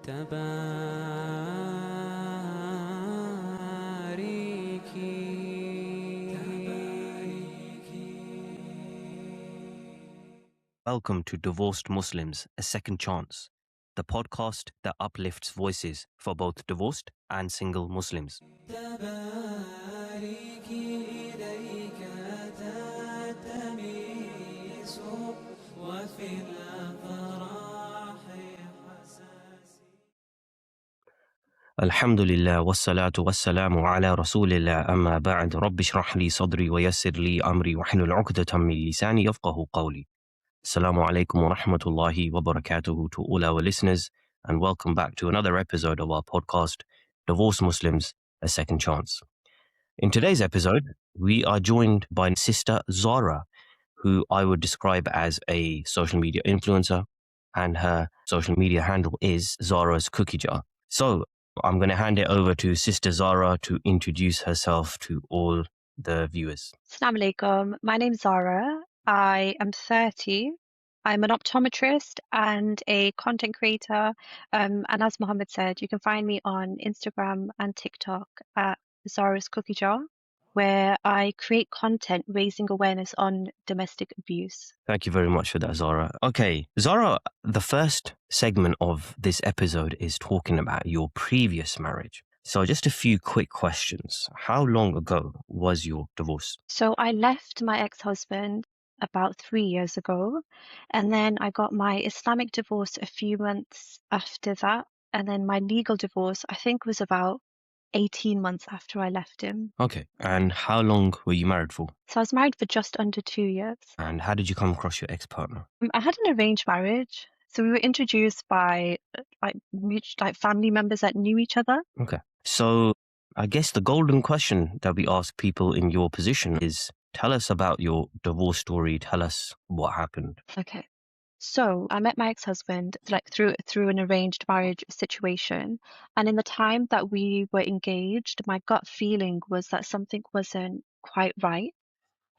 Welcome to Divorced Muslims, A Second Chance, the podcast that uplifts voices for both divorced and single Muslims. Alhamdulillah, wassalatu wassalamu ala rasulillah, amma ba'd, rabbi shrah li sadri wa yassir li amri wa hlul 'uqdatan min lisani yafqahu qawli. Assalamu alaikum wa rahmatullahi wa barakatuhu to all our listeners, and welcome back to another episode of our podcast, Divorced Muslims, A Second Chance. In today's episode, we are joined by Sister Zara, who I would describe as a social media influencer, and her social media handle is Zara's Cookie Jar. So I'm going to hand it over to Sister Zara to introduce herself to all the viewers. Assalamu alaikum. My name's Zara. I am 30. I'm an optometrist and a content creator. And as Mohammed said, you can find me on Instagram and TikTok at Zara's Cookie Jar, where I create content raising awareness on domestic abuse. Thank you very much for that, Zara. Okay, Zara, the first segment of this episode is talking about your previous marriage. So just a few quick questions. How long ago was your divorce? So I left my ex-husband about 3 years ago, and then I got my Islamic divorce a few months after that, and then my legal divorce, I think, was about 18 months after I left him. Okay, and how long were you married for? So I was married for just under 2 years. And how did you come across your ex-partner? I had an arranged marriage. So we were introduced by family members that knew each other. Okay, so I guess the golden question that we ask people in your position is, tell us about your divorce story. Tell us what happened. Okay. So I met my ex-husband through an arranged marriage situation. And in the time that we were engaged, my gut feeling was that something wasn't quite right.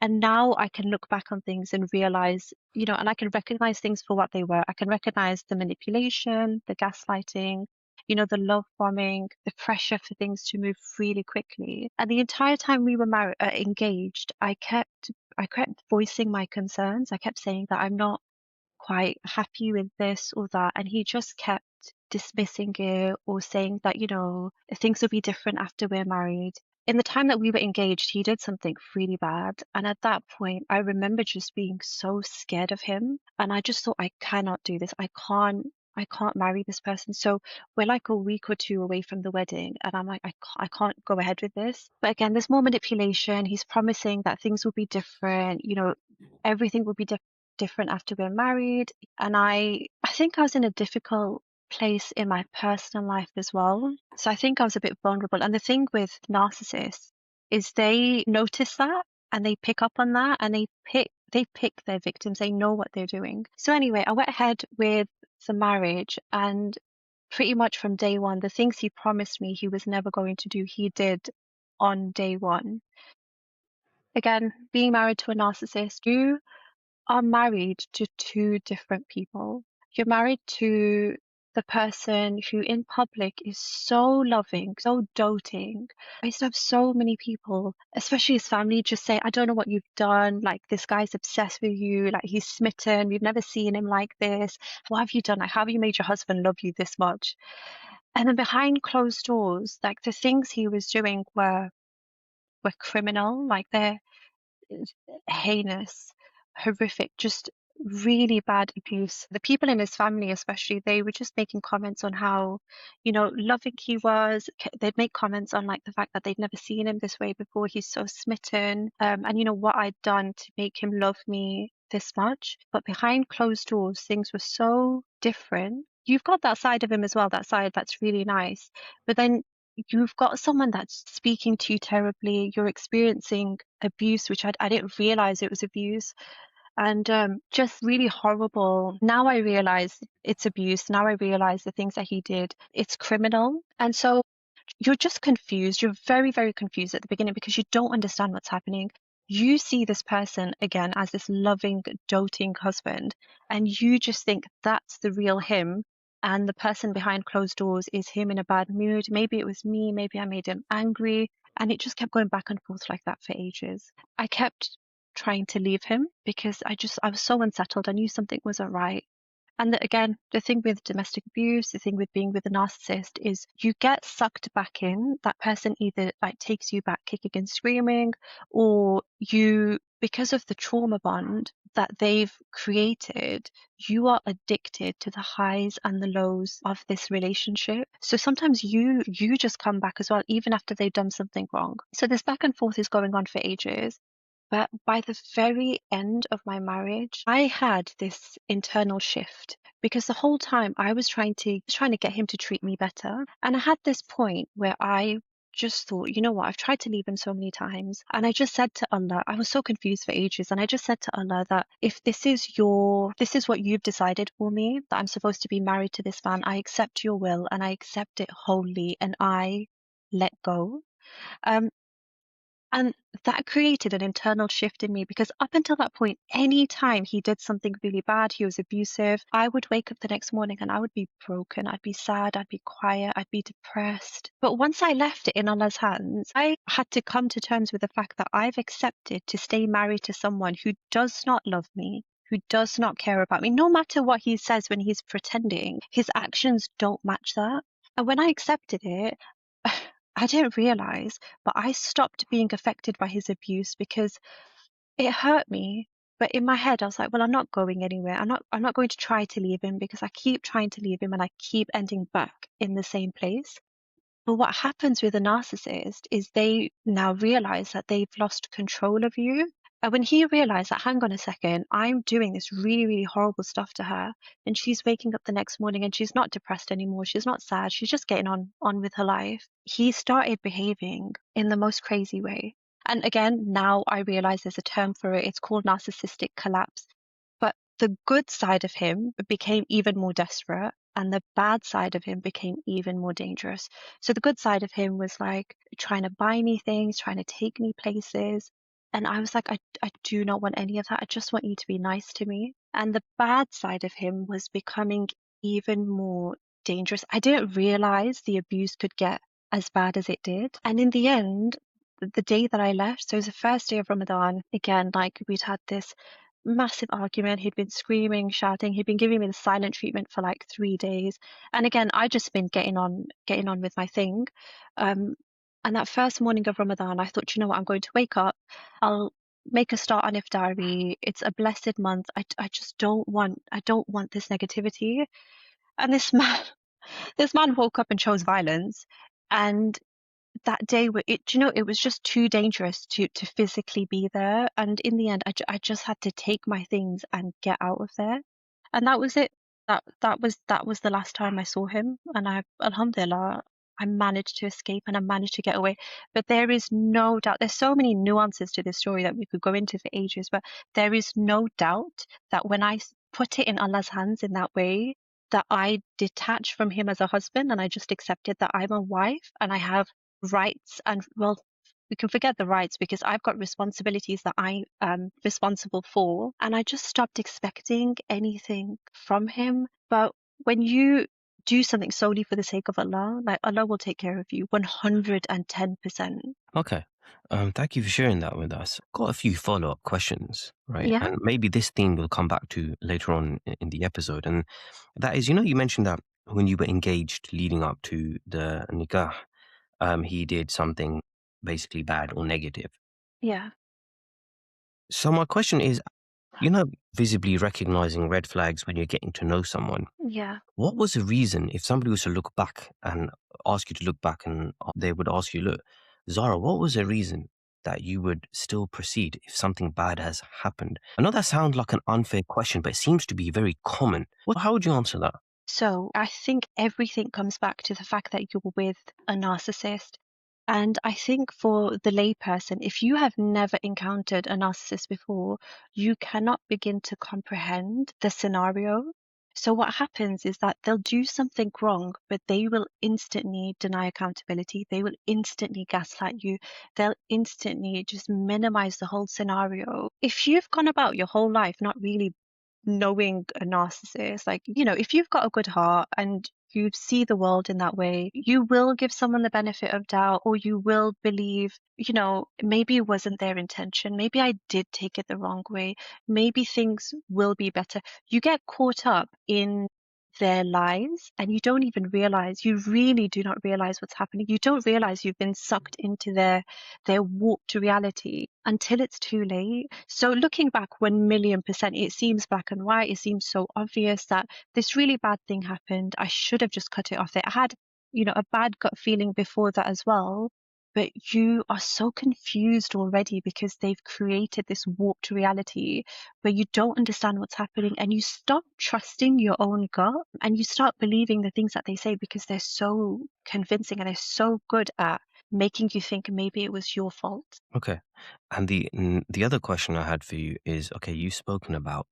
And now I can look back on things and realize, and I can recognize things for what they were. I can recognize the manipulation, the gaslighting, the love bombing, the pressure for things to move really quickly. And the entire time we were engaged, I kept voicing my concerns. I kept saying that I'm not quite happy with this or that, and he just kept dismissing it or saying that things will be different after we're married. In the time that we were engaged, he did something really bad, and at that point I remember just being so scared of him, and I just thought, I cannot do this. I can't marry this person. So we're like a week or two away from the wedding, and I'm like, I can't go ahead with this. But again, there's more manipulation. He's promising that things will be different, everything will be different after we're married. And I think I was in a difficult place in my personal life as well. So I think I was a bit vulnerable. And the thing with narcissists is they notice that and they pick up on that, and they pick their victims. They know what they're doing. So anyway, I went ahead with the marriage, and pretty much from day one, the things he promised me he was never going to do, he did on day one. Again, being married to a narcissist, you are married to two different people. You're married to the person who in public is so loving, so doting. I used to have so many people, especially his family, just say, I don't know what you've done. Like, this guy's obsessed with you. Like, he's smitten. We've never seen him like this. What have you done? Like, how have you made your husband love you this much? And then behind closed doors, like, the things he was doing were criminal. Like, they're heinous, horrific, just really bad abuse. The people in his family especially, they were just making comments on how, loving he was. They'd make comments on like the fact that they'd never seen him this way before. He's so smitten. And what I'd done to make him love me this much. But behind closed doors, things were so different. You've got that side of him as well, that side that's really nice. But then you've got someone that's speaking to you terribly. You're experiencing abuse, which I didn't realize it was abuse. And just really horrible. Now I realize it's abuse. Now I realize the things that he did, it's criminal. And so you're just confused. You're very, very confused at the beginning because you don't understand what's happening. You see this person again as this loving, doting husband, and you just think that's the real him. and the person behind closed doors is him in a bad mood. Maybe it was me, maybe I made him angry. And it just kept going back and forth like that for ages. I kept trying to leave him because I was so unsettled. I knew something wasn't right. And again, the thing with domestic abuse, the thing with being with a narcissist is you get sucked back in. That person either like takes you back kicking and screaming, or you, because of the trauma bond that they've created, you are addicted to the highs and the lows of this relationship. So sometimes you just come back as well, even after they've done something wrong. So this back and forth is going on for ages. But by the very end of my marriage, I had this internal shift because the whole time I was trying to get him to treat me better. And I had this point where I just thought, you know what, I've tried to leave him so many times. And I just said to Allah, I was so confused for ages. And I just said to Allah that if this is what you've decided for me, that I'm supposed to be married to this man, I accept your will and I accept it wholly and I let go. Um, and that created an internal shift in me because up until that point, any time he did something really bad, he was abusive, I would wake up the next morning and I would be broken. I'd be sad, I'd be quiet, I'd be depressed. But once I left it in Allah's hands, I had to come to terms with the fact that I've accepted to stay married to someone who does not love me, who does not care about me. No matter what he says when he's pretending, his actions don't match that. And when I accepted it, I didn't realize, but I stopped being affected by his abuse because it hurt me. But in my head, I was like, well, I'm not going anywhere. I'm not going to try to leave him because I keep trying to leave him and I keep ending back in the same place. But what happens with a narcissist is they now realize that they've lost control of you. And when he realized that, hang on a second, I'm doing this really, really horrible stuff to her, and she's waking up the next morning and she's not depressed anymore, she's not sad, she's just getting on with her life. He started behaving in the most crazy way. And again, now I realize there's a term for it. It's called narcissistic collapse. But the good side of him became even more desperate, and the bad side of him became even more dangerous. So the good side of him was like trying to buy me things, trying to take me places. And I was like, I do not want any of that. I just want you to be nice to me. And the bad side of him was becoming even more dangerous. I didn't realize the abuse could get as bad as it did. And in the end, the day that I left, so it was the first day of Ramadan, again, like we'd had this massive argument. He'd been screaming, shouting. He'd been giving me the silent treatment for like 3 days. And again, I just been getting on with my thing. And that first morning of Ramadan, I thought, you know what, I'm going to wake up. I'll make a start on Iftari. It's a blessed month. I just don't want this negativity. And this man, this man woke up and chose violence. And that day it was just too dangerous to physically be there, and in the end I just had to take my things and get out of there, and that was it. That was the last time I saw him, and alhamdulillah, I managed to escape and I managed to get away. But there is no doubt, there's so many nuances to this story that we could go into for ages, but there is no doubt that when I put it in Allah's hands in that way, that I detached from him as a husband and I just accepted that I'm a wife and I have rights, and well, we can forget the rights because I've got responsibilities that I am responsible for, and I just stopped expecting anything from him. But when you do something solely for the sake of Allah, like Allah will take care of you 110%. Okay. Thank you for sharing that with us. Got a few follow-up questions, right? Yeah, And maybe this theme will come back to later on in the episode. And that is, you mentioned that when you were engaged leading up to the nikah, he did something basically bad or negative. yeah, So my question is, visibly recognizing red flags when you're getting to know someone. yeah. What was the reason if somebody was to look back and ask you to look back and they would ask you, look, Zara, what was the reason that you would still proceed if something bad has happened? I know that sounds like an unfair question, but it seems to be very common. How would you answer that? So I think everything comes back to the fact that you're with a narcissist. And I think for the layperson, if you have never encountered a narcissist before, you cannot begin to comprehend the scenario. So what happens is that they'll do something wrong, but they will instantly deny accountability. They will instantly gaslight you. They'll instantly just minimize the whole scenario. If you've gone about your whole life not really knowing a narcissist, like, if you've got a good heart and you see the world in that way, you will give someone the benefit of doubt, or you will believe, maybe it wasn't their intention. Maybe I did take it the wrong way. Maybe things will be better. You get caught up in their lives and you don't even realize, you really do not realize what's happening. You don't realize you've been sucked into their warped reality until it's too late. So looking back 1,000,000%, it seems black and white. It seems so obvious that this really bad thing happened. I should have just cut it off there. I had, a bad gut feeling before that as well. But you are so confused already because they've created this warped reality where you don't understand what's happening, and you stop trusting your own gut and you start believing the things that they say because they're so convincing and they're so good at making you think maybe it was your fault. Okay. And the other question I had for you is, okay, you've spoken about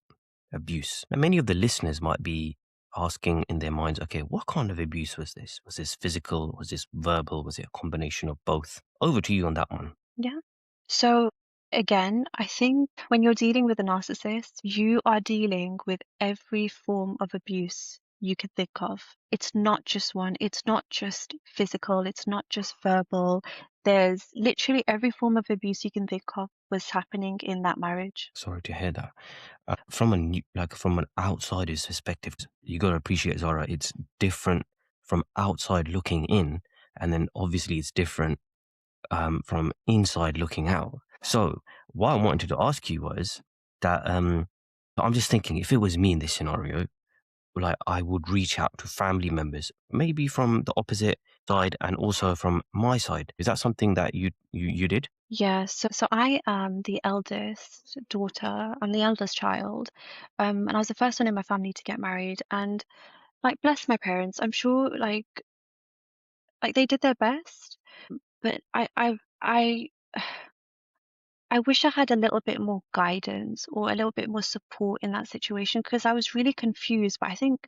abuse. And many of the listeners might be asking in their minds, okay, what kind of abuse was this? Was this physical? Was this verbal? Was it a combination of both? Over to you on that one. Yeah. So again, I think when you're dealing with a narcissist, you are dealing with every form of abuse you can think of. It's not just one, it's not just physical, it's not just verbal. There's literally every form of abuse you can think of was happening in that marriage. Sorry to hear that. From an outsider's perspective, you got to appreciate, Zara, it's different from outside looking in, and then obviously it's different from inside looking out. So what I wanted to ask you was that I'm just thinking, if it was me in this scenario, like I would reach out to family members, maybe from the opposite side and also from my side. Is that something that you did? Yeah, so I am the eldest daughter. I'm the eldest child. And I was the first one in my family to get married. And like, bless my parents, I'm sure like they did their best, but I wish I had a little bit more guidance or a little bit more support in that situation, because I was really confused. But I think,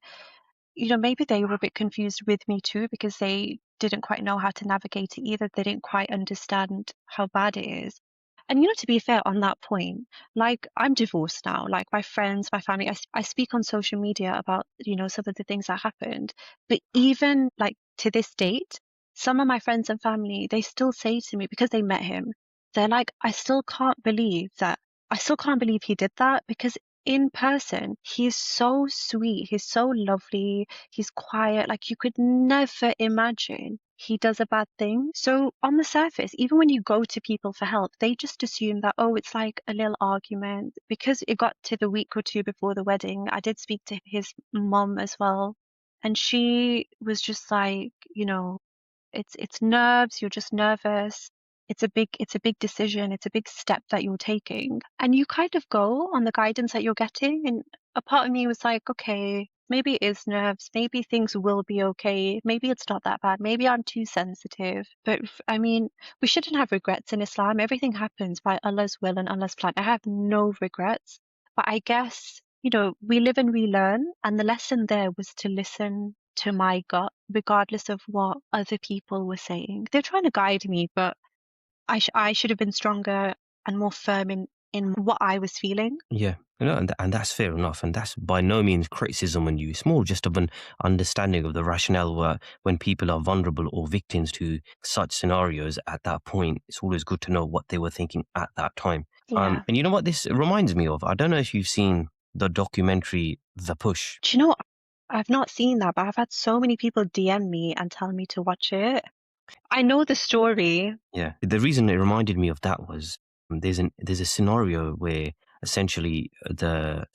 maybe they were a bit confused with me too, because they didn't quite know how to navigate it either. They didn't quite understand how bad it is. And, to be fair on that point, like, I'm divorced now. Like, my friends, my family, I speak on social media about, some of the things that happened. But even like to this date, some of my friends and family, they still say to me, because they met him, they're like, I still can't believe he did that, because in person, he's so sweet, he's so lovely, he's quiet, like you could never imagine he does a bad thing. So on the surface, even when you go to people for help, they just assume that, oh, it's like a little argument. Because it got to the week or two before the wedding, I did speak to his mom as well. And she was just like, it's nerves, you're just nervous. It's a big decision, it's a big step that you're taking. And you kind of go on the guidance that you're getting. And a part of me was like, okay, maybe it is nerves, maybe things will be okay, maybe it's not that bad, maybe I'm too sensitive. But I mean, we shouldn't have regrets in Islam. Everything happens by Allah's will and Allah's plan. I have no regrets. But I guess, we live and we learn. And the lesson there was to listen to my gut, regardless of what other people were saying. They're trying to guide me, but I should have been stronger and more firm in what I was feeling. Yeah, and that's fair enough, and that's by no means criticism on you. It's more just of an understanding of the rationale where when people are vulnerable or victims to such scenarios at that point, it's always good to know what they were thinking at that time. Yeah. And you know what this reminds me of? I don't know if you've seen the documentary The Push. Do you know what? I've not seen that, but I've had so many people DM me and tell me to watch it. I know the story. Yeah, the reason it reminded me of that was there's a scenario where essentially the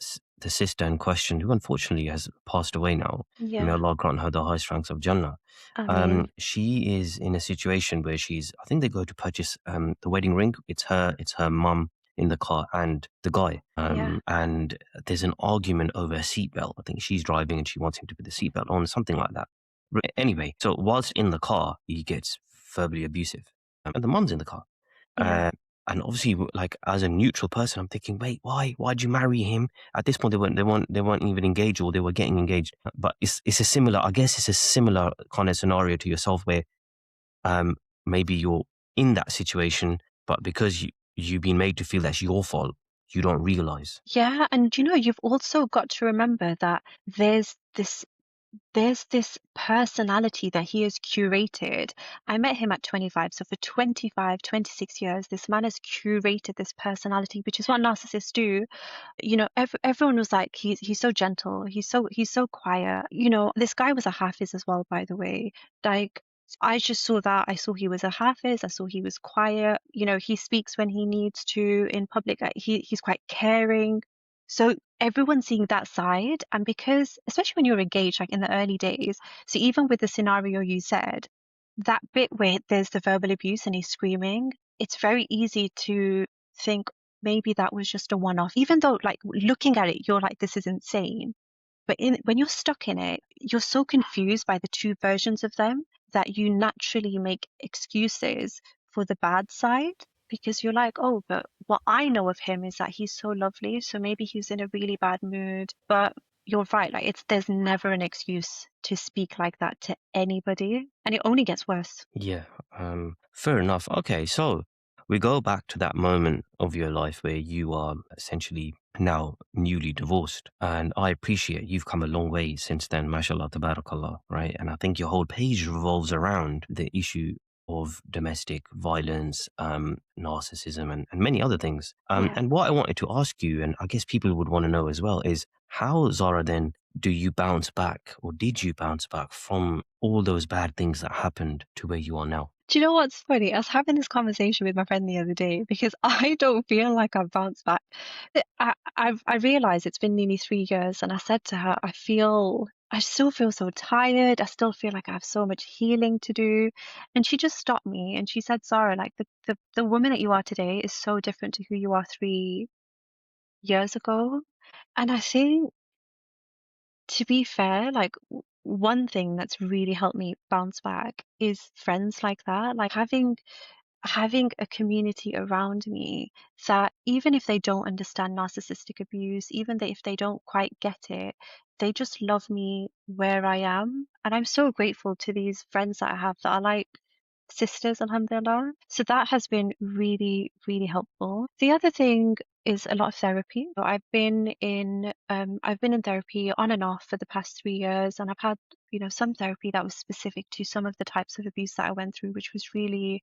sister in question, who unfortunately has passed away now, may Yeah. Allah grant her the highest ranks of Jannah. I mean, She is in a situation where I think they go to purchase the wedding ring. It's her mum in the car and the guy. yeah. And there's an argument over a seatbelt. I think she's driving and she wants him to put the seatbelt on, something like that. Anyway, so whilst in the car, he gets verbally abusive, and the mum's in the car. Yeah. Uh, and obviously, like as a neutral person, I'm thinking, wait, why? Why'd you marry him? At this point, they weren't even engaged, or they were getting engaged. But it's a similar, I guess, it's a similar kind of scenario to yourself, where um, maybe you're in that situation, but because you've been made to feel that's your fault, you don't realize. Yeah, and you've also got to remember that there's this there's this personality that he has curated. I met him at 25. So for 25, 26 years, this man has curated this personality, which is what narcissists do. Everyone was like, he's so gentle, he's so quiet. This guy was a Hafiz as well, by the way. Like, I just saw that. I saw he was a Hafiz. I saw he was quiet. He speaks when he needs to in public. He's quite caring. So everyone's seeing that side. And because, especially when you're engaged, like in the early days, so even with the scenario you said, that bit where there's the verbal abuse and he's screaming, it's very easy to think maybe that was just a one-off, even though like looking at it, you're like, this is insane. But when you're stuck in it, you're so confused by the two versions of them that you naturally make excuses for the bad side, because you're like, oh, but what I know of him is that he's so lovely, so maybe he's in a really bad mood. But you're right, like there's never an excuse to speak like that to anybody, and it only gets worse. Yeah, fair enough. Okay, so we go back to that moment of your life where you are essentially now newly divorced. And I appreciate you've come a long way since then, mashallah, tabarakallah, right? And I think your whole page revolves around the issue of domestic violence, narcissism, and many other things. Yeah. And what I wanted to ask you, and I guess people would want to know as well, is how, Zara, then do you bounce back, or did you bounce back from all those bad things that happened to where you are now? Do you know what's funny? I was having this conversation with my friend the other day because I don't feel like I've bounced back. I realized it's been nearly 3 years, and I said to her, I still feel so tired. I still feel like I have so much healing to do. And she just stopped me and she said, Zara, like the woman that you are today is so different to who you are 3 years ago. And I think, to be fair, like one thing that's really helped me bounce back is friends like that, like having a community around me that even if they don't understand narcissistic abuse, even if they don't quite get it, they just love me where I am. And I'm so grateful to these friends that I have that are like sisters, alhamdulillah. So that has been really, really helpful. The other thing is a lot of therapy. So I've been in therapy on and off for the past 3 years, and I've had, some therapy that was specific to some of the types of abuse that I went through, which was really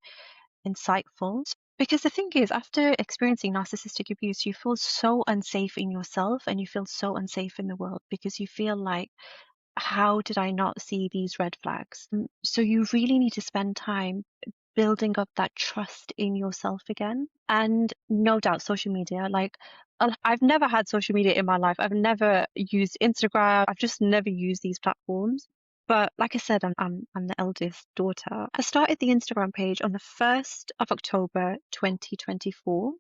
insightful. Because the thing is, after experiencing narcissistic abuse, you feel so unsafe in yourself and you feel so unsafe in the world because you feel like, how did I not see these red flags? So you really need to spend time building up that trust in yourself again. And no doubt, social media, like I've never had social media in my life. I've never used Instagram. I've just never used these platforms. But like I said, I'm the eldest daughter. I started the Instagram page on the 1st of October 2024.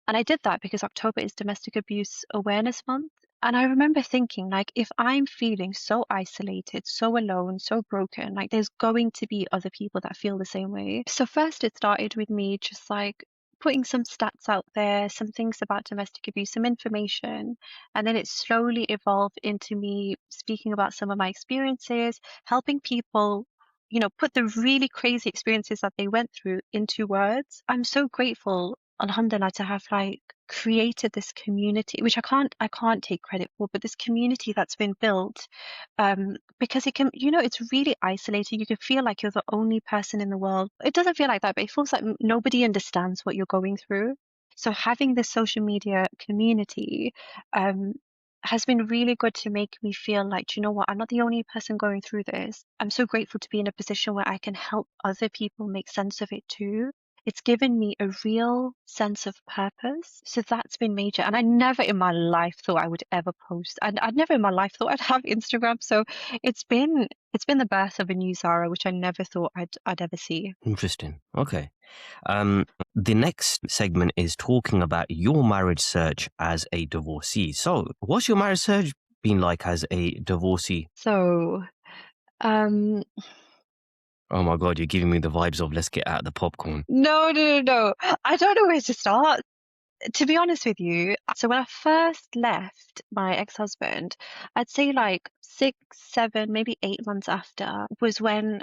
And I did that because October is Domestic Abuse Awareness Month. And I remember thinking, like, if I'm feeling so isolated, so alone, so broken, like, there's going to be other people that feel the same way. So, first, it started with me just like putting some stats out there, some things about domestic abuse, some information. And then it slowly evolved into me speaking about some of my experiences, helping people. Put the really crazy experiences that they went through into words. I'm so grateful, alhamdulillah, to have like created this community, which I can't take credit for, but this community that's been built, because it can, it's really isolating. You can feel like you're the only person in the world. It doesn't feel like that, but it feels like nobody understands what you're going through. So having this social media community has been really good to make me feel like, do you know what, I'm not the only person going through this. I'm so grateful to be in a position where I can help other people make sense of it too. It's given me a real sense of purpose. So that's been major. And I never in my life thought I would ever post. I'd never in my life thought I'd have Instagram. So it's been the birth of a new Zara, which I never thought I'd ever see. Interesting. Okay. The next segment is talking about your marriage search as a divorcee. So, what's your marriage search been like as a divorcee? So um Oh my God, you're giving me the vibes of let's get out the popcorn. no, no, no, no. I don't know where to start. To be honest with you, so when I first left my ex-husband, I'd say like 6, 7, maybe 8 months after was when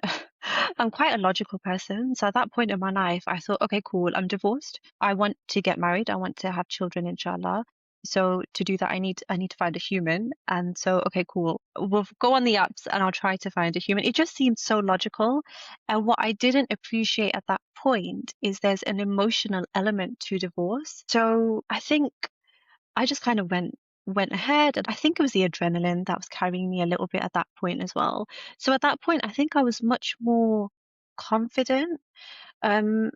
I'm quite a logical person. So at that point in my life, I thought, okay, cool, I'm divorced. I want to get married. I want to have children, inshallah. So to do that, I need to find a human. And so, okay, cool. We'll go on the apps and I'll try to find a human. It just seemed so logical. And what I didn't appreciate at that point is there's an emotional element to divorce. So I think I just kind of went ahead, and I think it was the adrenaline that was carrying me a little bit at that point as well. So at that point, I think I was much more confident. Um,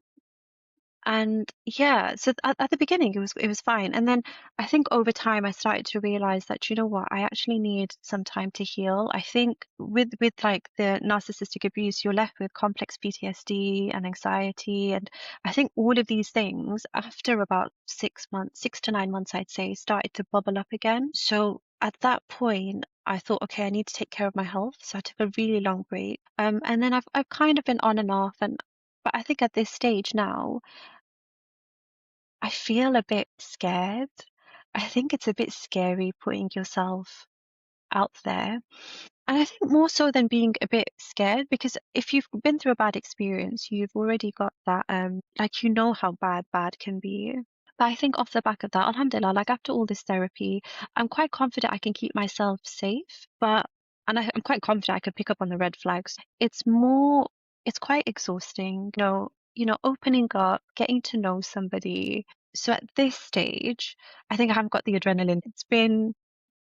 and yeah, so at the beginning it was fine. And then I think over time I started to realize that, you know what, I actually need some time to heal. I think with like the narcissistic abuse, you're left with complex PTSD and anxiety. And I think all of these things after about 6 months, 6 to 9 months, I'd say, started to bubble up again. So at that point, I thought, okay, I need to take care of my health. So I took a really long break. And then I've kind of been on and off. But I think at this stage now, I feel a bit scared. I think it's a bit scary putting yourself out there. And I think more so than being a bit scared, because if you've been through a bad experience, you've already got that, like, you know how bad can be. But I think off the back of that, alhamdulillah, like after all this therapy, I'm quite confident I can keep myself safe. I'm quite confident I could pick up on the red flags. It's quite exhausting, opening up, getting to know somebody. So at this stage, I think I haven't got the adrenaline.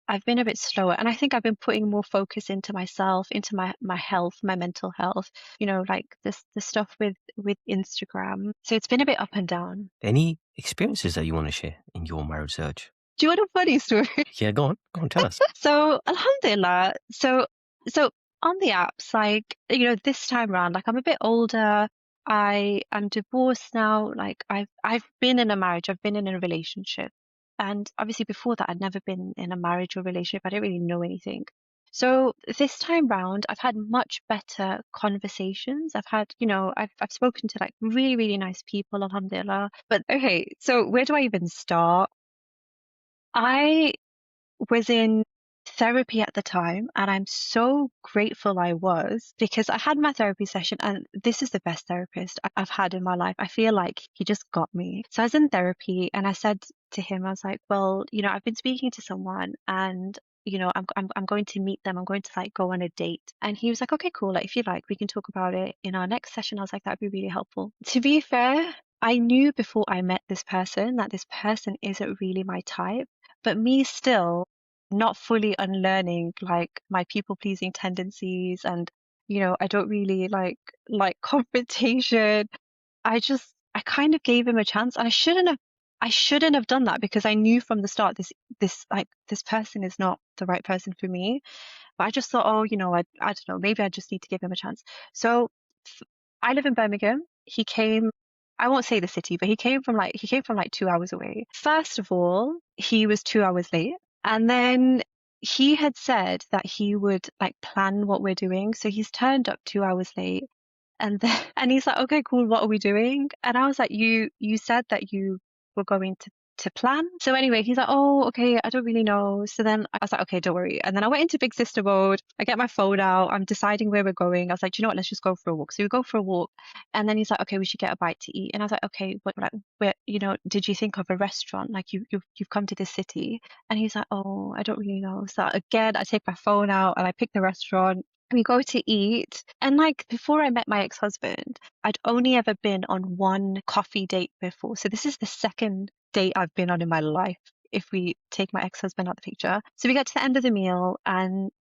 I've been a bit slower, and I think I've been putting more focus into myself, into my health, my mental health, like the stuff with Instagram. So it's been a bit up and down. Any experiences that you want to share in your marriage search? Do you want a funny story? Yeah, go on, tell us. So alhamdulillah, so on the apps, like, this time around, like, I'm a bit older. I am divorced now. Like, I've been in a marriage, I've been in a relationship. And obviously before that I'd never been in a marriage or relationship. I didn't really know anything. So this time round, I've had much better conversations. I've spoken to like really, really nice people, alhamdulillah. But okay, so where do I even start? I was in therapy at the time, and I'm so grateful I was, because I had my therapy session, and this is the best therapist I've had in my life. I feel like he just got me. So I was in therapy, and I said to him, I was like, well, I've been speaking to someone, and I'm going to meet them. I'm going to like go on a date. And he was like, okay, cool. Like, if you like, we can talk about it in our next session. I was like, that'd be really helpful. To be fair, I knew before I met this person that this person isn't really my type, but me still not fully unlearning like my people pleasing tendencies, and I don't really like confrontation. I kind of gave him a chance, and I shouldn't have done that, because I knew from the start this person is not the right person for me. But I just thought, oh, I don't know, maybe I just need to give him a chance. So f- I live in Birmingham. He came, I won't say the city, but he came from like 2 hours away. First of all, he was 2 hours late. And then he had said that he would like plan what we're doing. So he's turned up 2 hours late. And then and he's like, okay, cool, what are we doing? And I was like, you said that you were going to plan. So anyway, he's like, oh, okay, I don't really know. So then I was like, okay, don't worry. And then I went into big sister mode. I get my phone out. I'm deciding where we're going. I was like, do you know what? Let's just go for a walk. So we go for a walk. And then he's like, okay, we should get a bite to eat. And I was like, okay, what, like, where, did you think of a restaurant? Like, you've come to this city. And he's like, oh, I don't really know. So again, I take my phone out and I pick the restaurant. We go to eat. And like, before I met my ex-husband, I'd only ever been on one coffee date before. So this is the second date I've been on in my life, if we take my ex-husband out of the picture. So we get to the end of the meal, and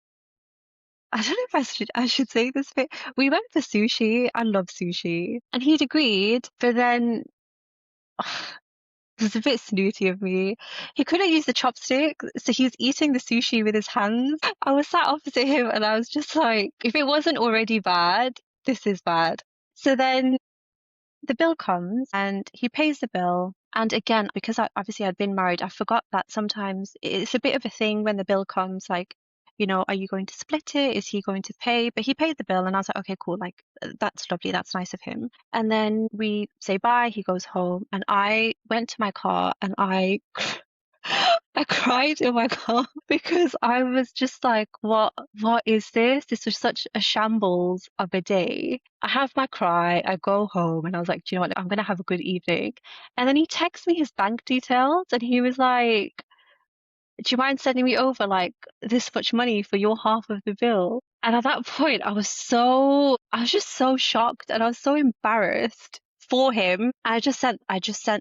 I don't know if I should say this, but we went for sushi. I love sushi. And he'd agreed, but then it was a bit snooty of me. He couldn't use the chopstick, so he was eating the sushi with his hands. I was sat opposite him, and I was just like, if it wasn't already bad, this is bad. So then the bill comes, and he pays the bill. And again, because obviously I'd been married, I forgot that sometimes it's a bit of a thing when the bill comes, like, are you going to split it? Is he going to pay? But he paid the bill, and I was like, okay, cool. Like, that's lovely. That's nice of him. And then we say bye. He goes home, and I went to my car, and I I cried in my car because I was just like, what is this? This was such a shambles of a day. I have my cry, I go home and I was like, do you know what? I'm gonna have a good evening. And then he texts me his bank details and he was like, do you mind sending me over like this much money for your half of the bill? And at that point, I was just so shocked and I was so embarrassed for him. I just sent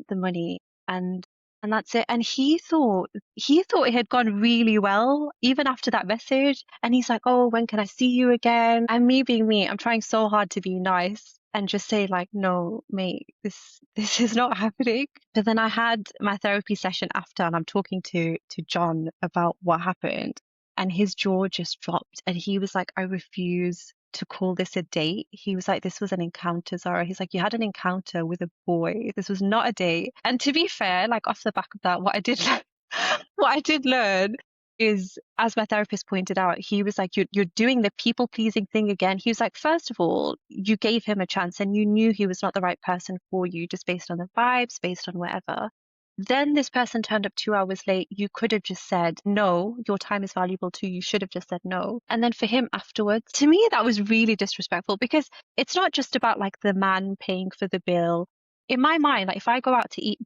the money and and that's it. And he thought it had gone really well even after that message. And he's like, "Oh, when can I see you again?" And me being me, I'm trying so hard to be nice and just say like, "No, mate, this is not happening." But then I had my therapy session after, and I'm talking to John about what happened, and his jaw just dropped, and he was like, "I refuse to call this a date." He was like, "This was an encounter, Zara." He's like, "You had an encounter with a boy. This was not a date." And to be fair, like off the back of that, what I did learn is, as my therapist pointed out, he was like, you're doing the people pleasing thing again. He was like, first of all, you gave him a chance and you knew he was not the right person for you just based on the vibes, based on whatever. Then this person turned up 2 hours late. You could have just said, no, your time is valuable too. You should have just said no. And then for him afterwards, to me, that was really disrespectful because it's not just about like the man paying for the bill. In my mind, like if I go out to eat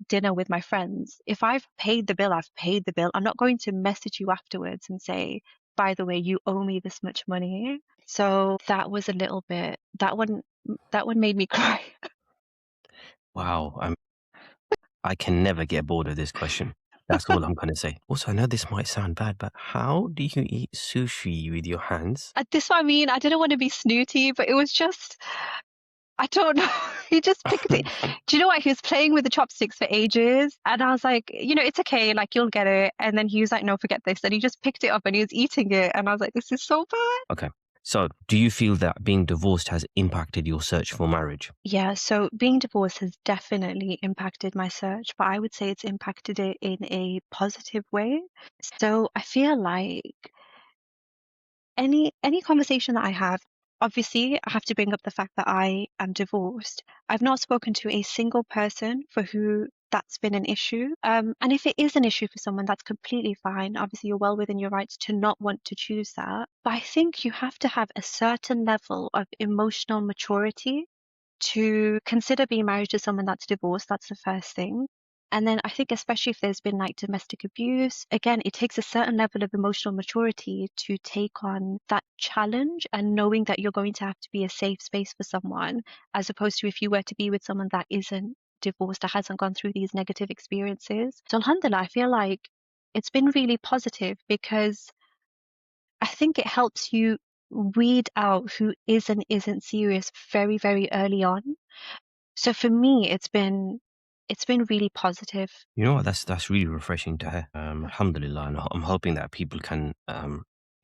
dinner with my friends, if I've paid the bill, I've paid the bill. I'm not going to message you afterwards and say, by the way, you owe me this much money. So that was a little bit, that one made me cry. Wow, I can never get bored of this question. That's all I'm going to say. Also, I know this might sound bad, but how do you eat sushi with your hands? This is what I mean. I didn't want to be snooty, but it was just, I don't know. He just picked it. Do you know what? He was playing with the chopsticks for ages. And I was like, it's okay. Like, you'll get it. And then he was like, no, forget this. And he just picked it up and he was eating it. And I was like, this is so bad. Okay. So, do you feel that being divorced has impacted your search for marriage? Yeah. So being divorced has definitely impacted my search, but I would say it's impacted it in a positive way. So I feel like any conversation that I have, obviously I have to bring up the fact that I am divorced. I've not spoken to a single person for who that's been an issue. And if it is an issue for someone, that's completely fine. Obviously, you're well within your rights to not want to choose that. But I think you have to have a certain level of emotional maturity to consider being married to someone that's divorced. That's the first thing. And then I think, especially if there's been like domestic abuse, again, it takes a certain level of emotional maturity to take on that challenge and knowing that you're going to have to be a safe space for someone, as opposed to if you were to be with someone that isn't divorced or hasn't gone through these negative experiences. So, alhamdulillah, I feel like it's been really positive because I think it helps you weed out who is and isn't serious very, very early on. So for me, it's been really positive. You know what? That's really refreshing to hear. Alhamdulillah, and I'm hoping that people can,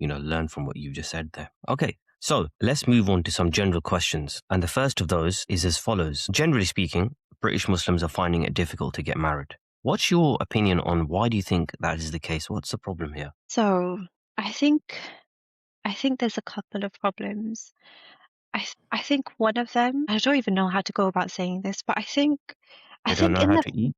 learn from what you just said there. Okay, so let's move on to some general questions, and the first of those is as follows: generally speaking, British Muslims are finding it difficult to get married. What's your opinion on why do you think that is the case? What's the problem here? So I think I think there's a couple of problems. I think one of them, I don't even know how to go about saying this, but I They don't think know in how the to eat.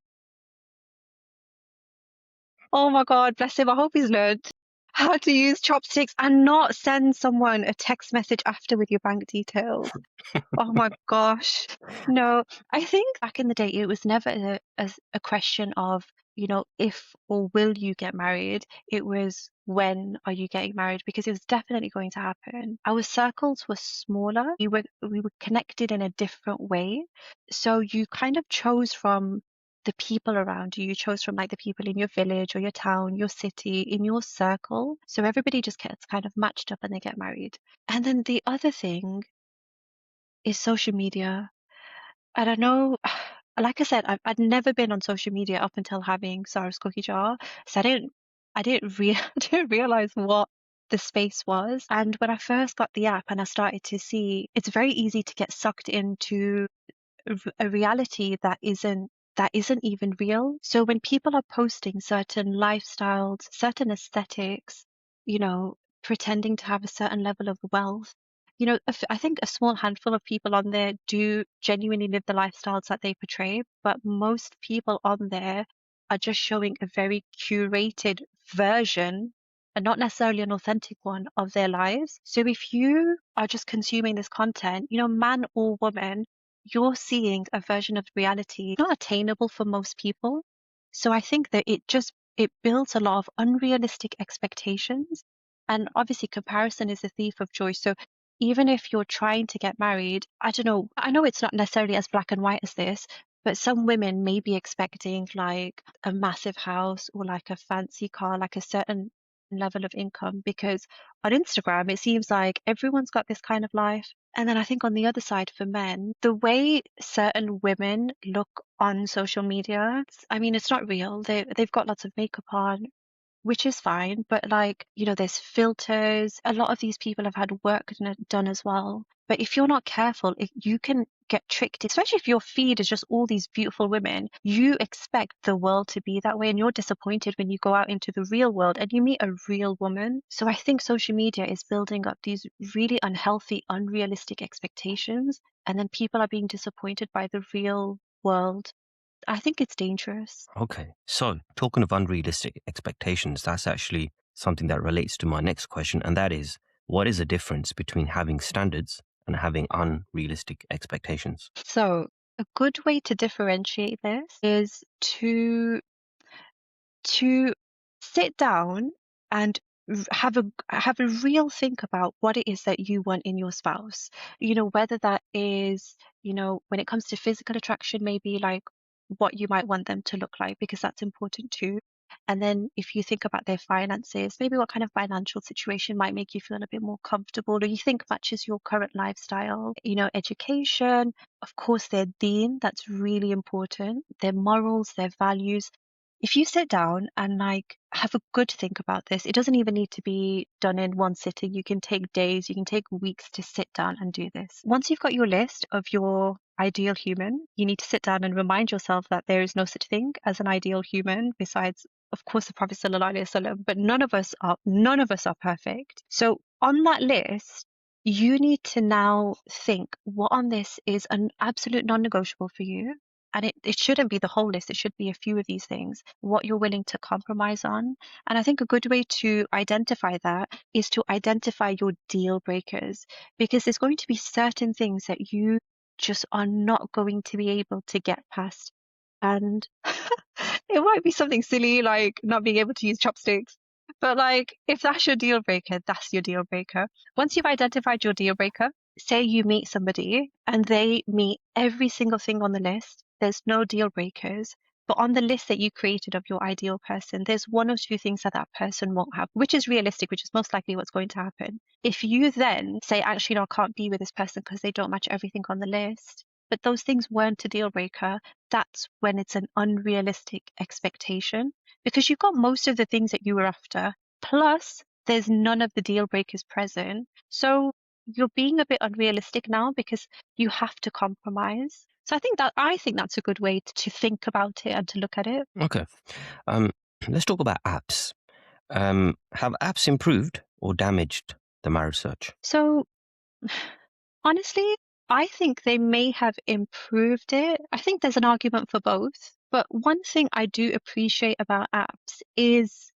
oh my God, bless him. I hope he's learned how to use chopsticks and not send someone a text message after with your bank details. Oh my gosh. No, I think back in the day, it was never a question of, if or will you get married. It was when are you getting married because it was definitely going to happen. Our circles were smaller. We were connected in a different way. So you kind of chose from the people around you. You chose from like the people in your village or your town, your city, in your circle. So everybody just gets kind of matched up and they get married. And then the other thing is social media. And I know, like I said, I'd never been on social media up until having Zara's cookie jar. So I didn't realize what the space was. And when I first got the app and I started to see, it's very easy to get sucked into a reality that isn't even real. So when people are posting certain lifestyles, certain aesthetics, you know, pretending to have a certain level of wealth, I think a small handful of people on there do genuinely live the lifestyles that they portray, but most people on there are just showing a very curated version and not necessarily an authentic one of their lives. So if you are just consuming this content, man or woman, you're seeing a version of reality not attainable for most people. So I think that it builds a lot of unrealistic expectations. And obviously comparison is the thief of joy. So even if you're trying to get married, I don't know, I know it's not necessarily as black and white as this, but some women may be expecting like a massive house or like a fancy car, like a certain level of income, because on Instagram it seems like everyone's got this kind of life. And then I think on the other side for men, the way certain women look on social media, I mean, it's not real. They've got lots of makeup on, which is fine, but like, there's filters. A lot of these people have had work done as well. But if you're not careful, you can get tricked, especially if your feed is just all these beautiful women. You expect the world to be that way, and you're disappointed when you go out into the real world and you meet a real woman. So I think social media is building up these really unhealthy, unrealistic expectations, and then people are being disappointed by the real world. I think it's dangerous. Okay, so talking of unrealistic expectations, that's actually something that relates to my next question, and that is, what is the difference between having standards and having unrealistic expectations? So, a good way to differentiate this is to sit down and have a real think about what it is that you want in your spouse. Whether that is, when it comes to physical attraction, maybe like what you might want them to look like, because that's important too. And then if you think about their finances, maybe what kind of financial situation might make you feel a bit more comfortable or you think matches your current lifestyle. Education, of course, their deen, that's really important, their morals, their values. If you sit down and like have a good think about this, it doesn't even need to be done in one sitting. You can take days, you can take weeks to sit down and do this. Once you've got your list of your ideal human, you need to sit down and remind yourself that there is no such thing as an ideal human besides, of course, the Prophet Sallallahu Alaihi Wasallam, but none of us are perfect. So on that list, you need to now think what on this is an absolute non-negotiable for you. And it shouldn't be the whole list, it should be a few of these things, what you're willing to compromise on. And I think a good way to identify that is to identify your deal breakers, because there's going to be certain things that you just are not going to be able to get past. And it might be something silly like not being able to use chopsticks. But like if that's your deal breaker, that's your deal breaker. Once you've identified your deal breaker, say you meet somebody and they meet every single thing on the list, there's no deal breakers. But on the list that you created of your ideal person, there's one or two things that that person won't have, which is realistic, which is most likely what's going to happen. If you then say, actually, no, I can't be with this person because they don't match everything on the list, but those things weren't a deal breaker, that's when it's an unrealistic expectation, because you've got most of the things that you were after, plus there's none of the deal breakers present. So you're being a bit unrealistic now because you have to compromise. So I think that's a good way to think about it and to look at it. Okay, um, let's talk about apps. Have apps improved or damaged the marriage search? So honestly, I think they may have improved it. I think there's an argument for both. But one thing I do appreciate about apps is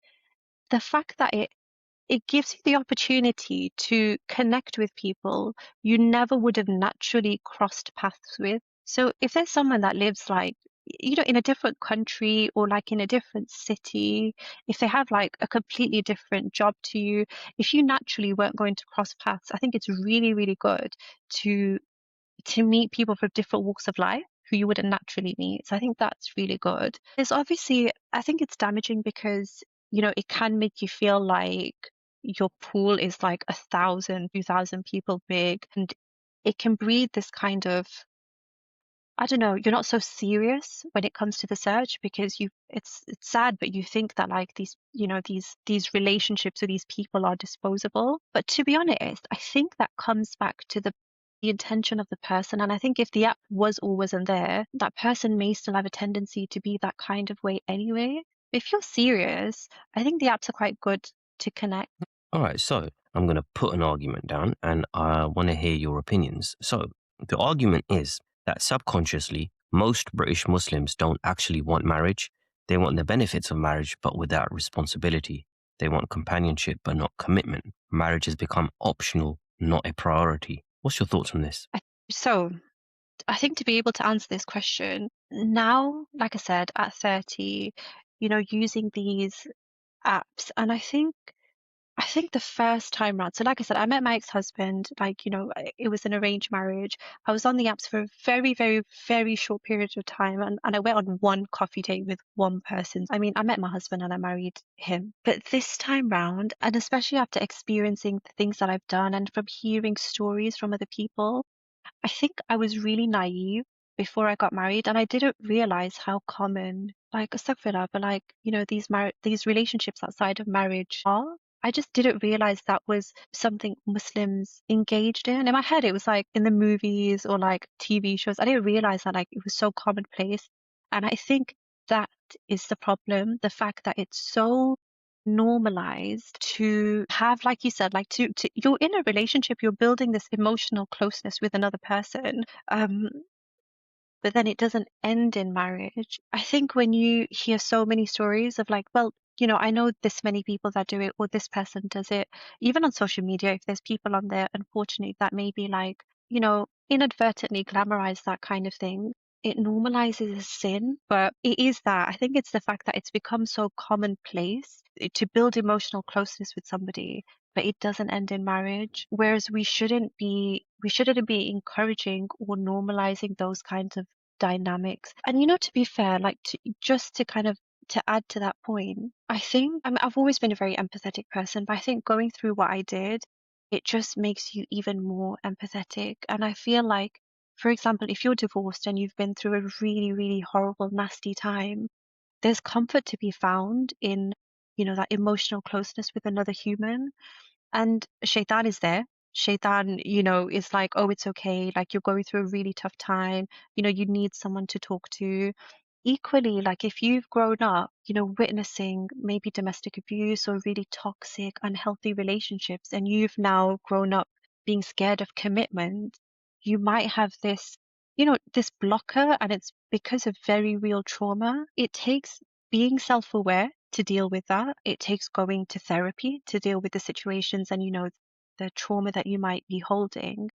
the fact that it gives you the opportunity to connect with people you never would have naturally crossed paths with. So if there's someone that lives like, in a different country or like in a different city, if they have like a completely different job to you, if you naturally weren't going to cross paths, I think it's really, really good to meet people from different walks of life who you wouldn't naturally meet. So I think that's really good. There's obviously, I think it's damaging because, it can make you feel like your pool is like 1,000, 2,000 people big. And it can breed this kind of, I don't know, you're not so serious when it comes to the search because it's sad, but you think that like these relationships with these people are disposable. But to be honest, I think that comes back to the intention of the person. And I think if the app was or wasn't there, that person may still have a tendency to be that kind of way anyway. If you're serious, I think the apps are quite good to connect. All right, so I'm going to put an argument down and I want to hear your opinions. So, the argument is that subconsciously, most British Muslims don't actually want marriage. They want the benefits of marriage, but without responsibility. They want companionship, but not commitment. Marriage has become optional, not a priority. What's your thoughts on this? So I think to be able to answer this question now, like I said, at 30, using these apps, and I think the first time round, so like I said, I met my ex-husband, like, it was an arranged marriage. I was on the apps for a very, very, very short period of time, and I went on one coffee date with one person. I mean, I met my husband and I married him. But this time round, and especially after experiencing the things that I've done and from hearing stories from other people, I think I was really naive before I got married, and I didn't realize how common, like, astaghfirullah, but like, these relationships outside of marriage are. I just didn't realize that was something Muslims engaged in. In my head, it was like in the movies or like TV shows. I didn't realize that like it was so commonplace. And I think that is the problem, the fact that it's so normalized to have, like you said, like to you're in a relationship, you're building this emotional closeness with another person, but then it doesn't end in marriage. I think when you hear so many stories of like, well, I know this many people that do it, or this person does it, even on social media, if there's people on there, unfortunately, that maybe like, inadvertently glamorize that kind of thing. It normalizes a sin, but it is that. I think it's the fact that it's become so commonplace to build emotional closeness with somebody, but it doesn't end in marriage. Whereas we shouldn't be encouraging or normalizing those kinds of dynamics. And to be fair, like just to kind of to add to that point, I've always been a very empathetic person, but I think going through what I did, it just makes you even more empathetic. And I feel like, for example, if you're divorced and you've been through a really, really horrible, nasty time, there's comfort to be found in, that emotional closeness with another human. And Shaitan is there. Shaitan, is like, oh, it's okay. Like you're going through a really tough time. You need someone to talk to. Equally, like if you've grown up, witnessing maybe domestic abuse or really toxic, unhealthy relationships, and you've now grown up being scared of commitment, you might have this blocker, and it's because of very real trauma. It takes being self-aware to deal with that. It takes going to therapy to deal with the situations and, the trauma that you might be holding.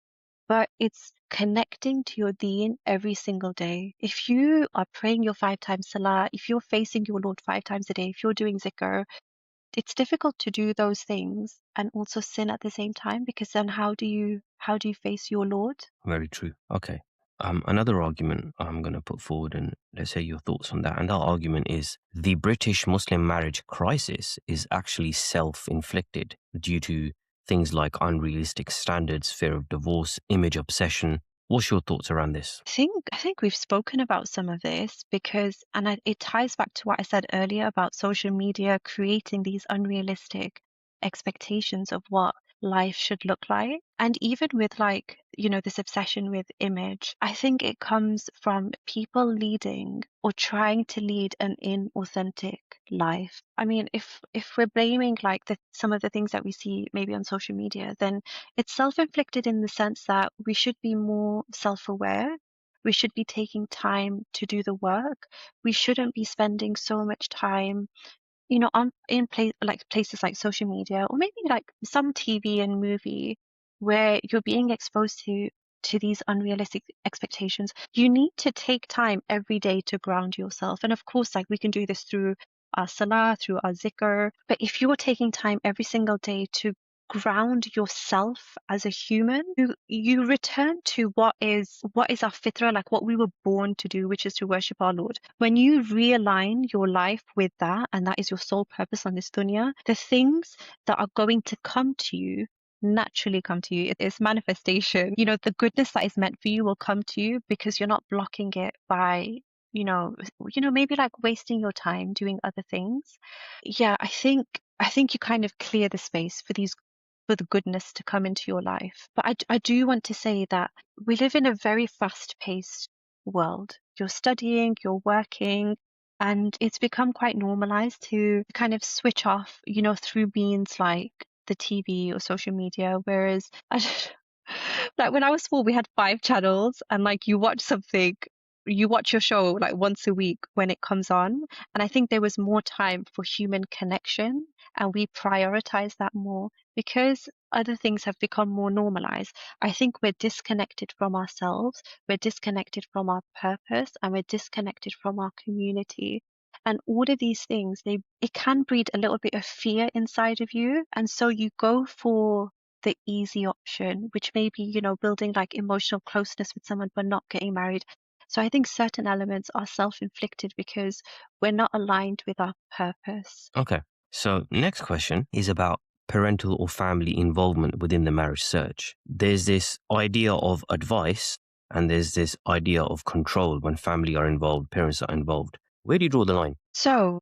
But it's connecting to your deen every single day. If you are praying your 5 times salah, if you're facing your Lord 5 times a day, if you're doing zikr, it's difficult to do those things and also sin at the same time, because then how do you face your Lord? Very true. Okay. Another argument I'm going to put forward, and let's hear your thoughts on that. And that argument is the British Muslim marriage crisis is actually self-inflicted due to things like unrealistic standards, fear of divorce, image obsession. What's your thoughts around this? I think we've spoken about some of this because, and it ties back to what I said earlier about social media creating these unrealistic expectations of what life should look like. And even with like, this obsession with image, I think it comes from people leading or trying to lead an inauthentic life. I mean, if we're blaming like some of the things that we see maybe on social media, then it's self-inflicted in the sense that we should be more self-aware. We should be taking time to do the work. We shouldn't be spending so much time, on in places like social media, or maybe like some TV and movie where you're being exposed to these unrealistic expectations. You need to take time every day to ground yourself. And of course, like we can do this through our salah, through our zikr. But if you're taking time every single day to ground yourself as a human, you return to what is our fitra, like what we were born to do, which is to worship our Lord. When you realign your life with that, and that is your sole purpose on this dunya, the things that are going to come to you naturally come to you. It is manifestation. The goodness that is meant for you will come to you because you're not blocking it by, maybe like wasting your time doing other things. Yeah, I think you kind of clear the space for the goodness to come into your life. But I do want to say that we live in a very fast-paced world. You're studying, you're working, and it's become quite normalized to kind of switch off, through means like the TV or social media. Whereas, like when I was small, we had 5 channels, and like you watch something. you watch your show like once a week when it comes on. And I think there was more time for human connection, and we prioritize that more because other things have become more normalized. I think we're disconnected from ourselves, we're disconnected from our purpose, and we're disconnected from our community. And all of these things, it can breed a little bit of fear inside of you. And so you go for the easy option, which may be, building like emotional closeness with someone but not getting married. So I think certain elements are self-inflicted because we're not aligned with our purpose. Okay. So, next question is about parental or family involvement within the marriage search. There's this idea of advice and there's this idea of control when family are involved, parents are involved. Where do you draw the line? So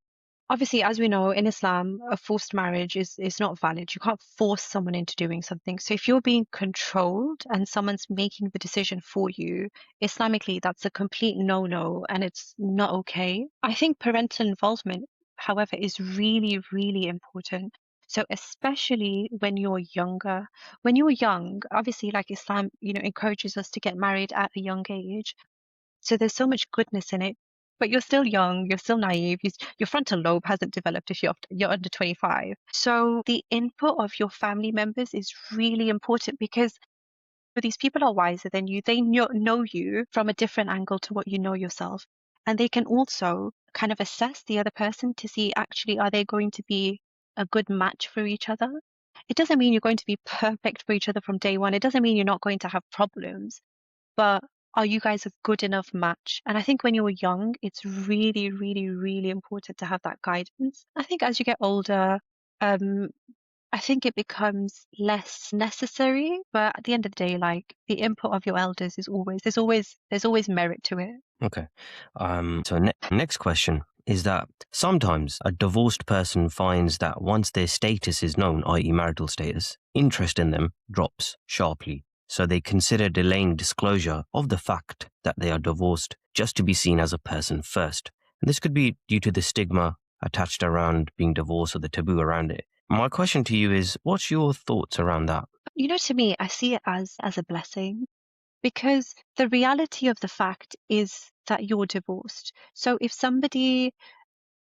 obviously, as we know, in Islam, a forced marriage is not valid. You can't force someone into doing something. So if you're being controlled and someone's making the decision for you, Islamically, that's a complete no-no and it's not okay. I think parental involvement, however, is really, really important. So especially when you're younger, when you're young, obviously like Islam, encourages us to get married at a young age. So there's so much goodness in it, but you're still young, you're still naive, your frontal lobe hasn't developed if you're under 25. So the input of your family members is really important because these people are wiser than you. They know you from a different angle to what you know yourself. And they can also kind of assess the other person to see actually, are they going to be a good match for each other? It doesn't mean you're going to be perfect for each other from day one. It doesn't mean you're not going to have problems, but are you guys a good enough match? And I think when you're young, it's really, really, really important to have that guidance. I think as you get older, um, I think it becomes less necessary, but at the end of the day, like the input of your elders is always merit to it. Okay. Next question is that sometimes a divorced person finds that once their status is known, i.e., marital status, interest in them drops sharply. So they consider delaying disclosure of the fact that they are divorced just to be seen as a person first. And this could be due to the stigma attached around being divorced or the taboo around it. My question to you is, what's your thoughts around that? To me, I see it as a blessing because the reality of the fact is that you're divorced. So if somebody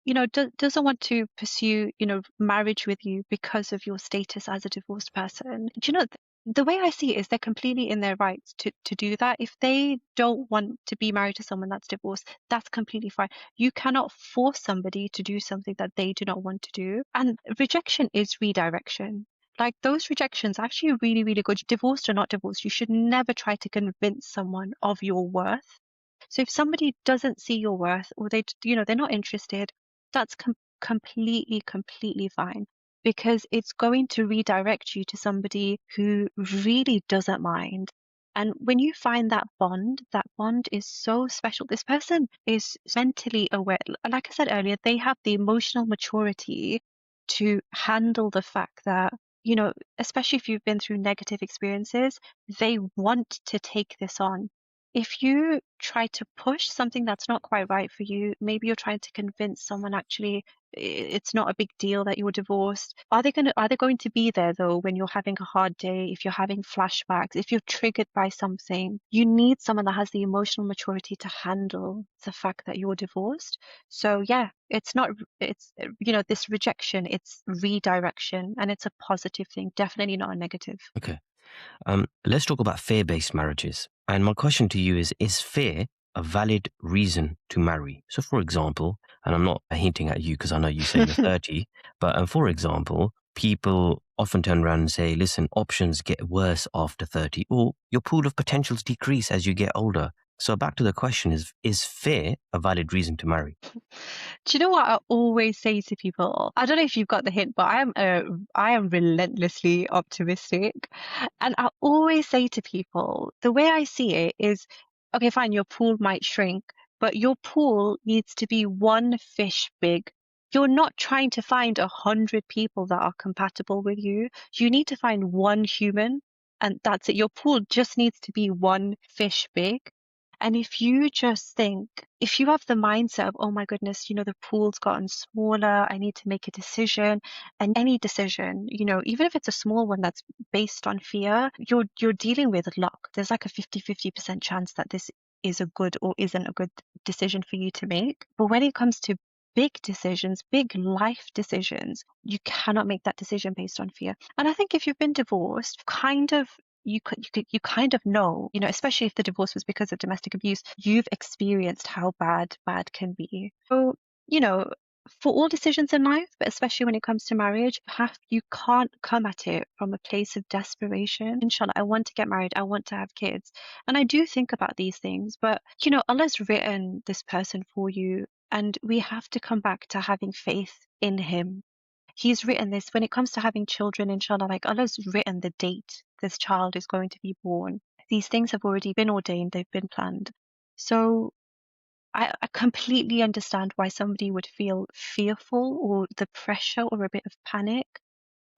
doesn't want to pursue, marriage with you because of your status as a divorced person. The way I see it is they're completely in their rights to do that. If they don't want to be married to someone that's divorced, that's completely fine. You cannot force somebody to do something that they do not want to do. And rejection is redirection. Like those rejections are actually really, really good. Divorced or not divorced, you should never try to convince someone of your worth. So if somebody doesn't see your worth or they're not interested, that's completely, completely fine because it's going to redirect you to somebody who really doesn't mind. And when you find that bond is so special. This person is mentally aware. Like I said earlier, they have the emotional maturity to handle the fact that, especially if you've been through negative experiences, they want to take this on. If you try to push something that's not quite right for you, maybe you're trying to convince someone actually it's not a big deal that you're divorced. Are they going to be there though when you're having a hard day, if you're having flashbacks, if you're triggered by something? You need someone that has the emotional maturity to handle the fact that you're divorced. So yeah, it's this rejection, it's redirection, and it's a positive thing, definitely not a negative. Okay. Let's talk about fear-based marriages. And my question to you is fear a valid reason to marry? So, for example, and I'm not hinting at you because I know you say you're 30, but for example, people often turn around and say, listen, options get worse after 30, or your pool of potentials decrease as you get older. So back to the question is fear a valid reason to marry? Do you know what I always say to people? I don't know if you've got the hint, but I am relentlessly optimistic. And I always say to people, the way I see it is, okay, fine, your pool might shrink, but your pool needs to be one fish big. You're not trying to find 100 people that are compatible with you. You need to find one human, and that's it. Your pool just needs to be one fish big. And if you just think, if you have the mindset of, oh my goodness, the pool's gotten smaller, I need to make a decision, and any decision, even if it's a small one that's based on fear, you're dealing with luck. There's like a 50-50% chance that this is a good or isn't a good decision for you to make. But when it comes to big decisions, big life decisions, you cannot make that decision based on fear. And I think if you've been divorced, kind of you kind of know, especially if the divorce was because of domestic abuse, you've experienced how bad can be. So, you know, for all decisions in life, but especially when it comes to marriage, you can't come at it from a place of desperation. Inshallah, I want to get married, I want to have kids. And I do think about these things, but Allah's written this person for you, and we have to come back to having faith in Him. He's written this when it comes to having children, inshallah, like Allah's written the date this child is going to be born. These things have already been ordained, they've been planned. So I completely understand why somebody would feel fearful or the pressure or a bit of panic.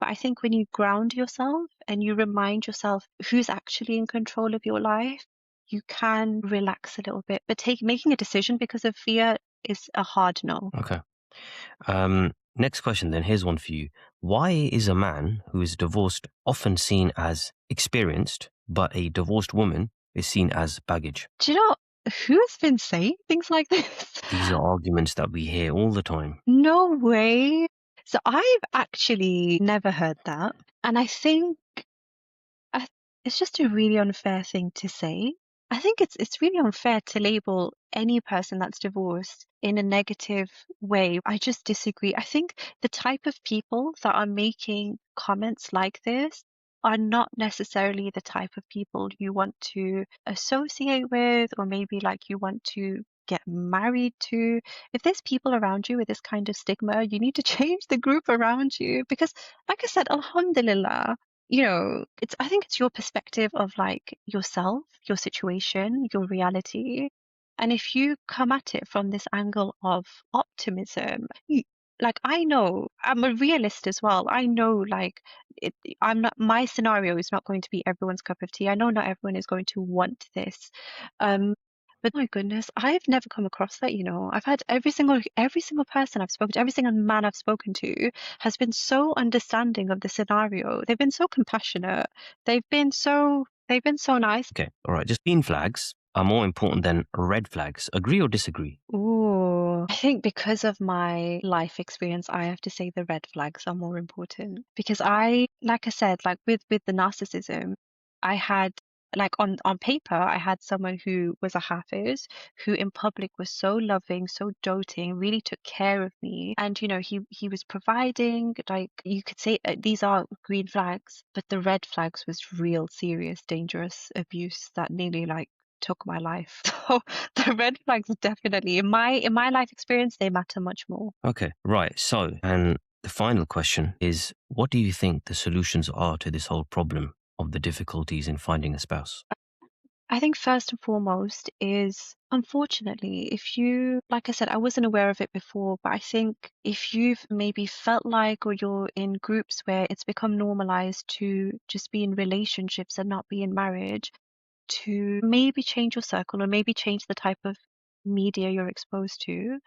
But I think when you ground yourself and you remind yourself who's actually in control of your life, you can relax a little bit. But making a decision because of fear is a hard no. Okay. Next question then. Here's one for you. Why is a man who is divorced often seen as experienced, but a divorced woman is seen as baggage? Do you know who's been saying things like this? These are arguments that we hear all the time. No way. So I've actually never heard that. And I think I, it's just a really unfair thing to say. I think it's really unfair to label any person that's divorced in a negative way. I just disagree. I think the type of people that are making comments like this are not necessarily the type of people you want to associate with, or maybe like you want to get married to. If there's people around you with this kind of stigma, you need to change the group around you, because like I said, alhamdulillah, I think it's your perspective of like yourself, your situation, your reality. And if you come at it from this angle of optimism, like I know I'm a realist as well. I know like my scenario is not going to be everyone's cup of tea. I know not everyone is going to want this. Um, but my goodness, I've never come across that. I've had every single person I've spoken to, every single man I've spoken to has been so understanding of the scenario. They've been so compassionate. They've been so nice. Okay, all right. Just green flags are more important than red flags. Agree or disagree? Ooh, I think because of my life experience, I have to say the red flags are more important, because like I said, like with the narcissism, I had like on paper, I had someone who was a hafiz, who in public was so loving, so doting, really took care of me, and he was providing. Like you could say these are green flags, but the red flags was real serious, dangerous abuse that nearly like took my life. So the red flags definitely in my life experience, they matter much more. Okay, right. So, and the final question is, what do you think the solutions are to this whole problem of the difficulties in finding a spouse? I think first and foremost is, unfortunately, if you, like I said, I wasn't aware of it before, but I think if you've maybe felt like, or you're in groups where it's become normalized to just be in relationships and not be in marriage, to maybe change your circle or maybe change the type of media you're exposed to,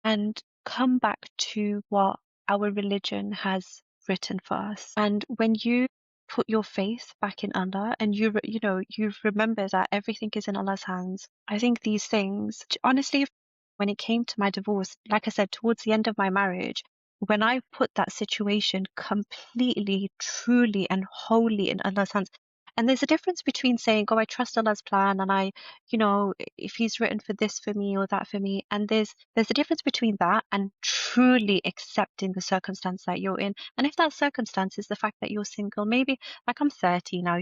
and come back to what our religion has written for us. And when you put your faith back in Allah, and you remember that everything is in Allah's hands, I think these things, honestly, when it came to my divorce, like I said, towards the end of my marriage, when I put that situation completely, truly, and wholly in Allah's hands. And there's a difference between saying, "Oh, I trust Allah's plan, and if He's written for this for me or that for me," and there's a difference between that and truly accepting the circumstance that you're in. And if that circumstance is the fact that you're single, maybe like I'm 30 now,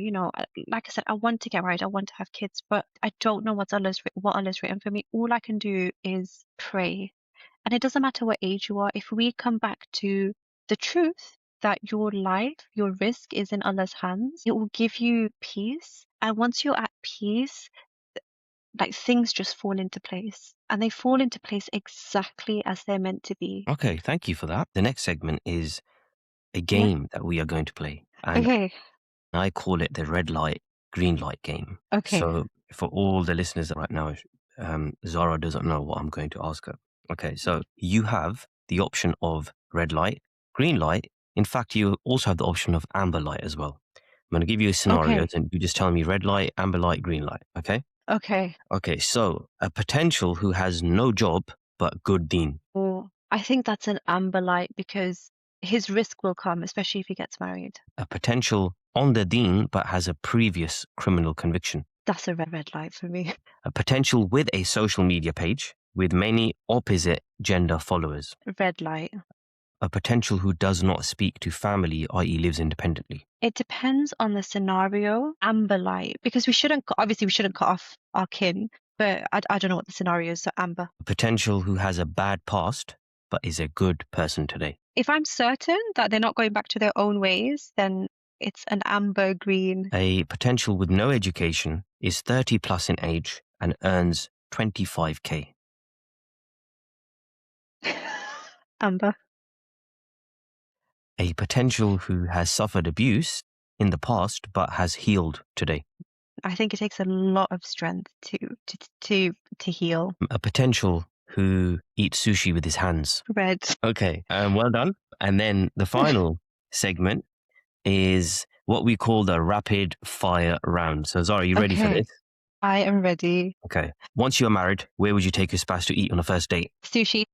like I said, I want to get married, I want to have kids, but I don't know what Allah's written for me. All I can do is pray, and it doesn't matter what age you are. If we come back to the truth that your life, your risk is in Allah's hands, it will give you peace. And once you're at peace, like things just fall into place. And they fall into place exactly as they're meant to be. Okay, thank you for that. The next segment is a Yeah. game that we are going to play, and Okay. I call it the red light, green light game. Okay. So, for all the listeners right now, Zara doesn't know what I'm going to ask her. Okay, so you have the option of red light, green light. In fact, you also have the option of amber light as well. I'm going to give you Okay. scenarios, and you just tell me red light, amber light, green light. Okay? Okay. Okay, so a potential who has no job but good deen. Or I think that's an amber light because his risk will come, especially if he gets married. A potential on the deen but has a previous criminal conviction. That's a red light for me. A potential with a social media page with many opposite gender followers. Red light. A potential who does not speak to family, i.e. lives independently. It depends on the scenario. Amber light, because obviously we shouldn't cut off our kin, but I don't know what the scenario is, so amber. A potential who has a bad past but is a good person today. If I'm certain that they're not going back to their own ways, then it's an amber green. A potential with no education, is 30 plus in age and earns 25k. Amber. A potential who has suffered abuse in the past but has healed today. I think it takes a lot of strength to heal. A potential who eats sushi with his hands. Red. Okay, well done. And then the final segment is what we call the rapid fire round. So Zara, are you ready for Okay. this? I am ready. Okay. Once you're married, where would you take your spouse to eat on a first date? Sushi.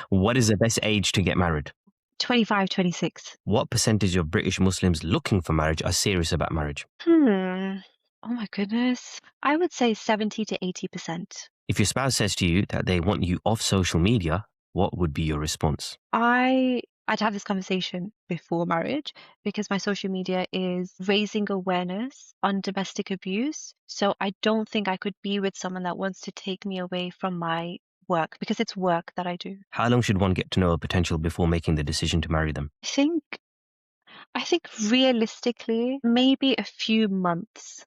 What is the best age to get married? 25, 26. What percentage of British Muslims looking for marriage are serious about marriage? Oh my goodness. I would say 70 to 80%. If your spouse says to you that they want you off social media, what would be your response? I'd have this conversation before marriage because my social media is raising awareness on domestic abuse. So I don't think I could be with someone that wants to take me away from my work because it's work that I do. How long should one get to know a potential before making the decision to marry them? I think realistically, maybe a few months.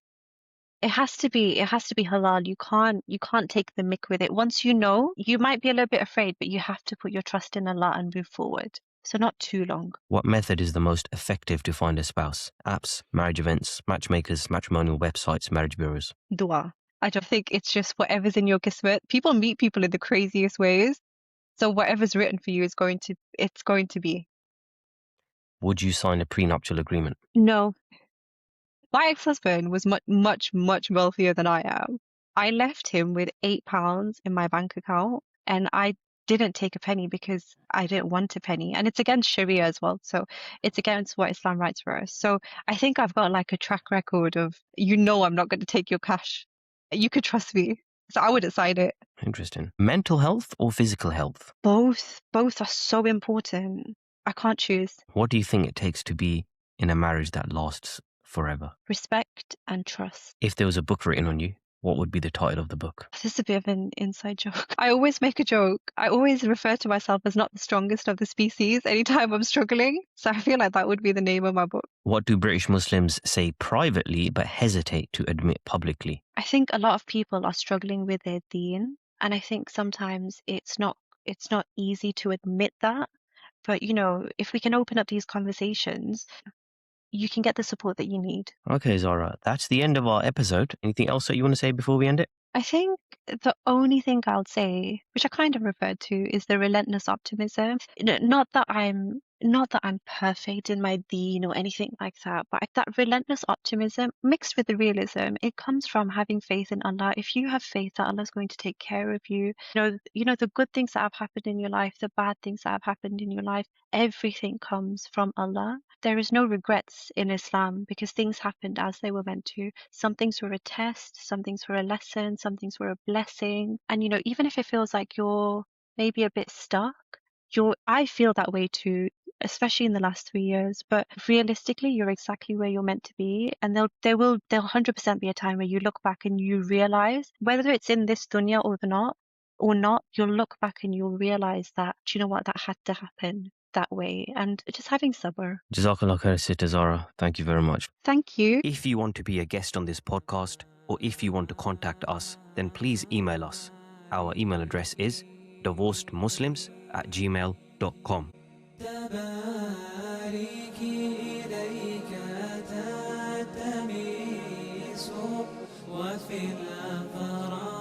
It has to be halal. You can't take the mick with it. Once you know, you might be a little bit afraid, but you have to put your trust in Allah and move forward. So not too long. What method is the most effective to find a spouse? Apps, marriage events, matchmakers, matrimonial websites, marriage bureaus. Dua. I don't think it's just whatever's in your kismet. People meet people in the craziest ways. So whatever's written for you is going to be. Would you sign a prenuptial agreement? No. My ex-husband was much, much, much wealthier than I am. I left him with £8 in my bank account and I didn't take a penny because I didn't want a penny. And it's against Sharia as well. So it's against what Islam writes for us. So I think I've got like a track record of, I'm not going to take your cash. You could trust me. So I wouldn't sign it. Interesting. Mental health or physical health? Both are so important. I can't choose. What do you think it takes to be in a marriage that lasts forever? Respect and trust. If there was a book written on you, what would be the title of the book? This is a bit of an inside joke. I always make a joke. I always refer to myself as not the strongest of the species anytime I'm struggling. So I feel like that would be the name of my book. What do British Muslims say privately but hesitate to admit publicly? I think a lot of people are struggling with their deen. And I think sometimes it's not easy to admit that. But if we can open up these conversations, you can get the support that you need. Okay, Zara, that's the end of our episode. Anything else that you want to say before we end it? I think the only thing I'll say, which I kind of referred to, is the relentless optimism. Not that I'm perfect in my deen or anything like that, but that relentless optimism mixed with the realism, it comes from having faith in Allah. If you have faith that Allah's going to take care of you, the good things that have happened in your life, the bad things that have happened in your life, everything comes from Allah. There is no regrets in Islam because things happened as they were meant to. Some things were a test, some things were a lesson, some things were a blessing. And even if it feels like you're maybe a bit stuck, I feel that way too, especially in the last 3 years. But realistically, you're exactly where you're meant to be. And there'll 100% be a time where you look back and you realize, whether it's in this dunya or not, you'll look back and you'll realize that, do you know what, that had to happen that way. And just having sabr. Jazakallah khair, Sister Zara. Thank you very much. Thank you. If you want to be a guest on this podcast, or if you want to contact us, then please email us. Our email address is divorcedmuslims@gmail.com. وفي الأفراح